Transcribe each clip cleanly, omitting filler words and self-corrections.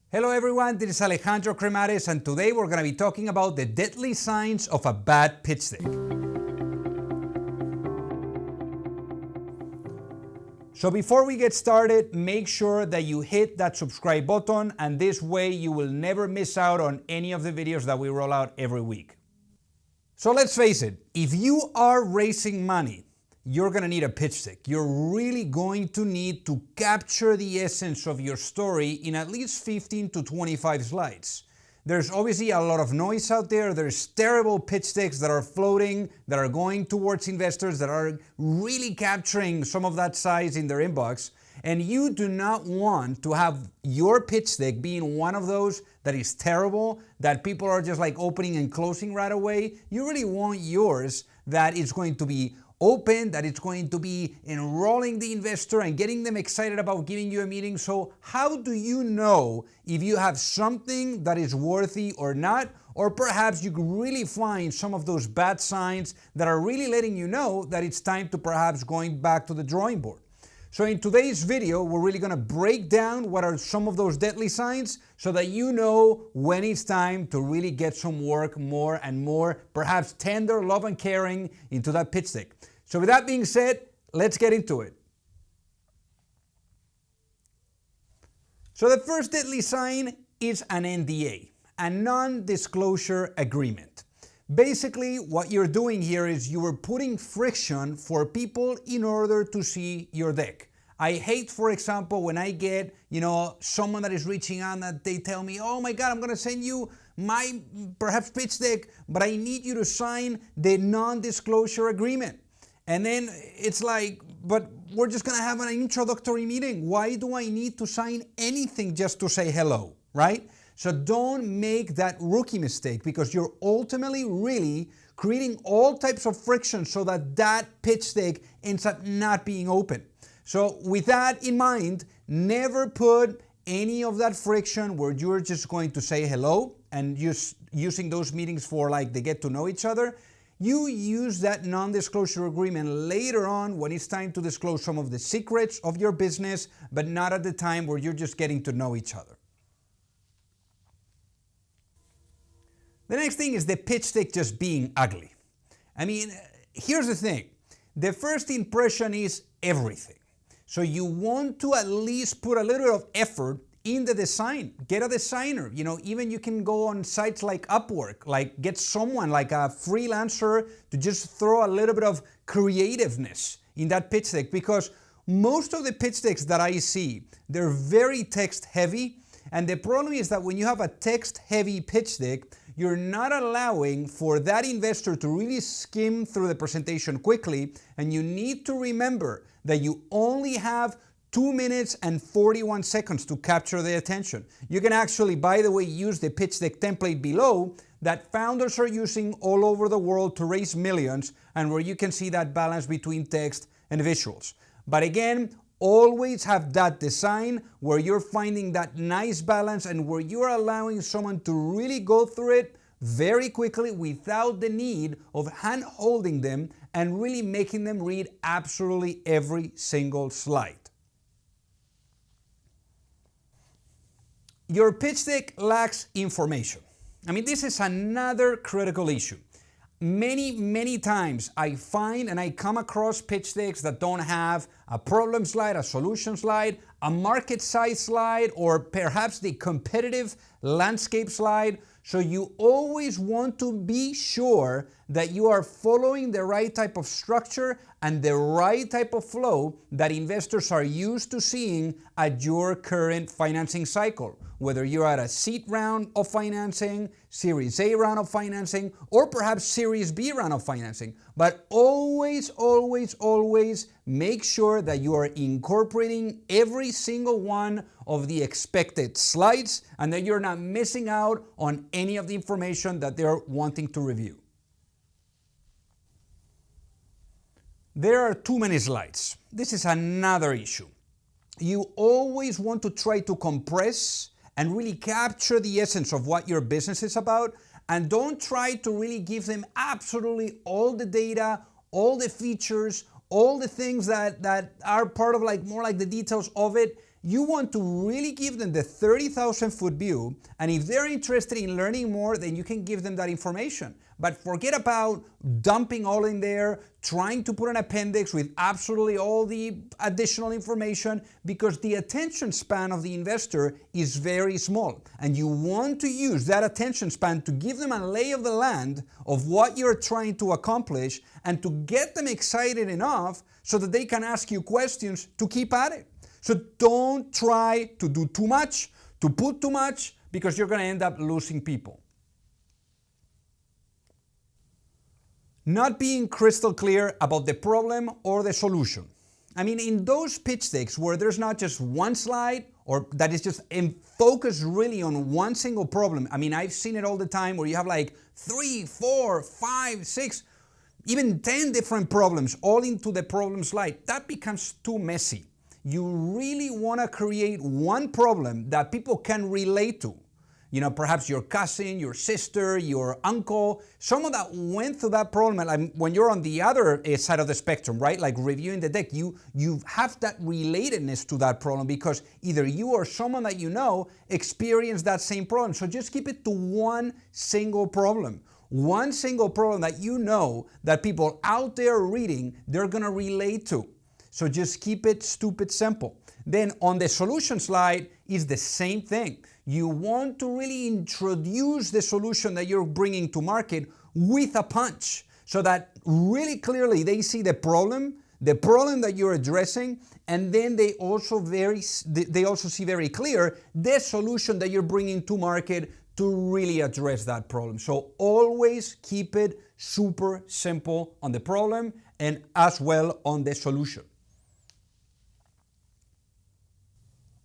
Hello everyone, this is Alejandro Cremades, and today we're going to be talking about the deadly signs of a bad pitch deck. So before we get started, make sure that you hit that subscribe button, and this way you will never miss out on any of the videos that we roll out every week. So let's face it, if you are raising money, you're going to need a pitch deck. You're really going to need to capture the essence of your story in at least 15 to 25 slides. There's obviously a lot of noise out there. There's terrible pitch decks that are floating, that are going towards investors, that are really capturing some of that size in their inbox. And you do not want to have your pitch deck being one of those that is terrible, that people are just like opening and closing right away. You really want yours that is going to be open, that it's going to be enrolling the investor and getting them excited about giving you a meeting. So how do you know if you have something that is worthy or not? Or perhaps you could really find some of those bad signs that are really letting you know that it's time to perhaps going back to the drawing board. So in today's video, we're really going to break down what are some of those deadly signs so that you know when it's time to really get some work more and more, perhaps tender, love and caring into that pitch deck. So with that being said, let's get into it. So the first deadly sign is an NDA, a non-disclosure agreement. Basically, what you're doing here is you are putting friction for people in order to see your deck. I hate, for example, when I get, someone that is reaching out that they tell me, oh my God, I'm going to send you my perhaps pitch deck, but I need you to sign the non-disclosure agreement. And then it's like, but we're just going to have an introductory meeting. Why do I need to sign anything just to say hello, right? So don't make that rookie mistake, because you're ultimately really creating all types of friction so that that pitch deck ends up not being open. So with that in mind, never put any of that friction where you're just going to say hello and using those meetings for like they get to know each other. You use that non-disclosure agreement later on when it's time to disclose some of the secrets of your business, but not at the time where you're just getting to know each other. The next thing is the pitch deck just being ugly. I mean, here's the thing. The first impression is everything. So you want to at least put a little bit of effort in the design. Get a designer. Even you can go on sites like Upwork, like get someone like a freelancer to just throw a little bit of creativeness in that pitch deck, because most of the pitch decks that I see, they're very text heavy. And the problem is that when you have a text heavy pitch deck, you're not allowing for that investor to really skim through the presentation quickly. And you need to remember that you only have 2 minutes and 41 seconds to capture the attention. You can actually, by the way, use the pitch deck template below that founders are using all over the world to raise millions, and where you can see that balance between text and visuals. But again, always have that design where you're finding that nice balance and where you're allowing someone to really go through it very quickly without the need of hand-holding them and really making them read absolutely every single slide. Your pitch deck lacks information. I mean, this is another critical issue. Many times I find and I come across pitch decks that don't have a problem slide, a solution slide, a market size slide, or perhaps the competitive landscape slide. So you always want to be sure that you are following the right type of structure and the right type of flow that investors are used to seeing at your current financing cycle. Whether you're at a seed round of financing, Series A round of financing, or perhaps Series B round of financing. But always make sure that you are incorporating every single one of the expected slides and that you're not missing out on any of the information that they're wanting to review. There are too many slides. This is another issue. You always want to try to compress and really capture the essence of what your business is about, and don't try to really give them absolutely all the data, all the features, all the things that are part of more like the details of it. You want to really give them the 30,000 foot view, and if they're interested in learning more, then you can give them that information. But forget about dumping all in there, trying to put an appendix with absolutely all the additional information, because the attention span of the investor is very small. And you want to use that attention span to give them a lay of the land of what you're trying to accomplish and to get them excited enough so that they can ask you questions to keep at it. So don't try to do too much, to put too much, because you're going to end up losing people. Not being crystal clear about the problem or the solution. I mean, in those pitch decks where there's not just one slide or that is just focused really on one single problem. I mean, I've seen it all the time where you have like 3, 4, 5, 6, even 10 different problems all into the problem slide. That becomes too messy. You really want to create one problem that people can relate to. You know, perhaps your cousin, your sister, your uncle, someone that went through that problem. And when you're on the other side of the spectrum, right, like reviewing the deck, you have that relatedness to that problem because either you or someone that you know experienced that same problem. So just keep it to one single problem. One single problem that you know that people out there reading, they're going to relate to. So just keep it stupid simple. Then on the solution slide is the same thing. You want to really introduce the solution that you're bringing to market with a punch so that really clearly they see the problem that you're addressing, and then they also see very clear the solution that you're bringing to market to really address that problem. So always keep it super simple on the problem and as well on the solution.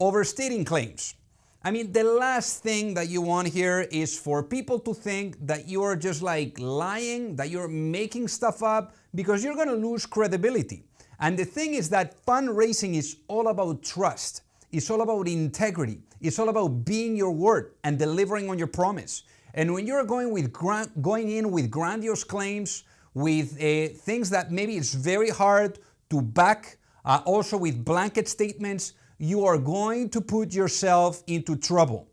Overstating claims. I mean, the last thing that you want here is for people to think that you are just like lying, that you're making stuff up, because you're going to lose credibility. And the thing is that fundraising is all about trust. It's all about integrity. It's all about being your word and delivering on your promise. And when you're going in with grandiose claims, with things that maybe it's very hard to back, also with blanket statements, you are going to put yourself into trouble.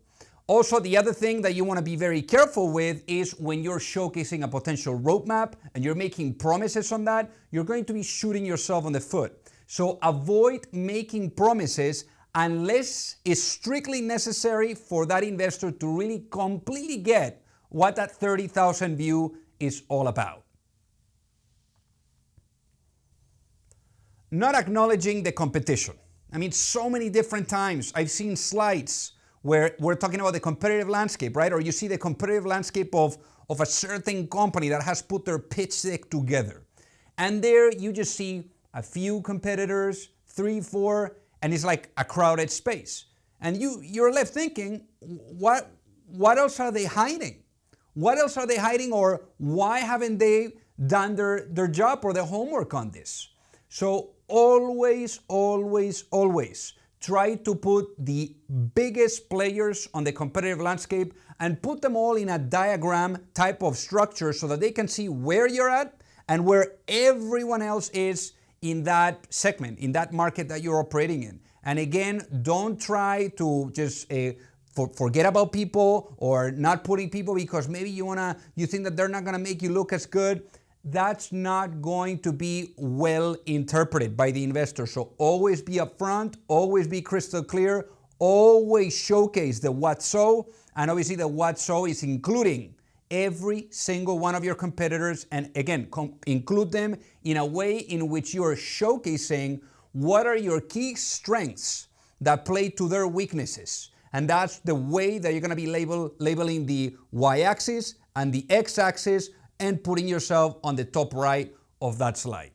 Also, the other thing that you want to be very careful with is when you're showcasing a potential roadmap and you're making promises on that, you're going to be shooting yourself on the foot. So avoid making promises unless it's strictly necessary for that investor to really completely get what that 30,000 view is all about. Not acknowledging the competition. I mean, so many different times I've seen slides where we're talking about the competitive landscape, right? Or you see the competitive landscape of a certain company that has put their pitch deck together. And there you just see a few competitors, 3, 4, and it's like a crowded space. And you're left thinking, what else are they hiding? What else are they hiding, or why haven't they done their job or their homework on this? So always, always, always try to put the biggest players on the competitive landscape and put them all in a diagram type of structure so that they can see where you're at and where everyone else is in that segment, in that market that you're operating in. And again, don't try to just forget about people or not putting people because maybe you think that they're not gonna make you look as good. That's not going to be well interpreted by the investor. So always be upfront, always be crystal clear, always showcase the what so, and obviously the what so is including every single one of your competitors, and again, include them in a way in which you are showcasing what are your key strengths that play to their weaknesses. And that's the way that you're gonna be labeling the y-axis and the x-axis and putting yourself on the top right of that slide.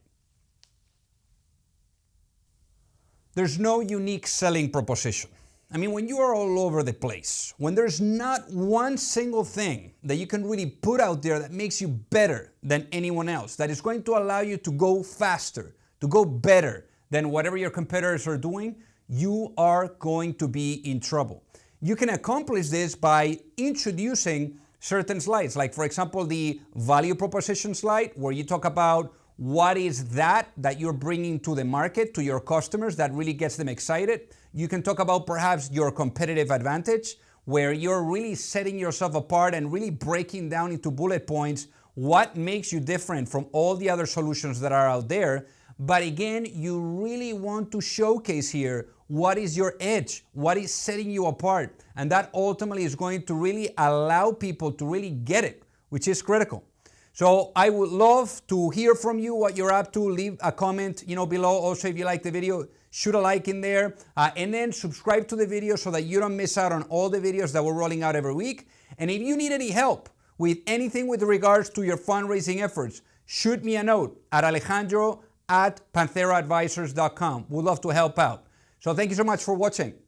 There's no unique selling proposition. I mean, when you are all over the place, when there's not one single thing that you can really put out there that makes you better than anyone else, that is going to allow you to go faster, to go better than whatever your competitors are doing, you are going to be in trouble. You can accomplish this by introducing certain slides, like for example, the value proposition slide, where you talk about what is that you're bringing to the market, to your customers, that really gets them excited. You can talk about perhaps your competitive advantage, where you're really setting yourself apart and really breaking down into bullet points what makes you different from all the other solutions that are out there. But again, you really want to showcase here what is your edge, what is setting you apart. And that ultimately is going to really allow people to really get it, which is critical. So I would love to hear from you what you're up to. Leave a comment, below. Also, if you like the video, shoot a like in there, and then subscribe to the video so that you don't miss out on all the videos that we're rolling out every week. And if you need any help with anything with regards to your fundraising efforts, shoot me a note at Alejandro@pantheraadvisors.com. We'd love to help out. So thank you so much for watching.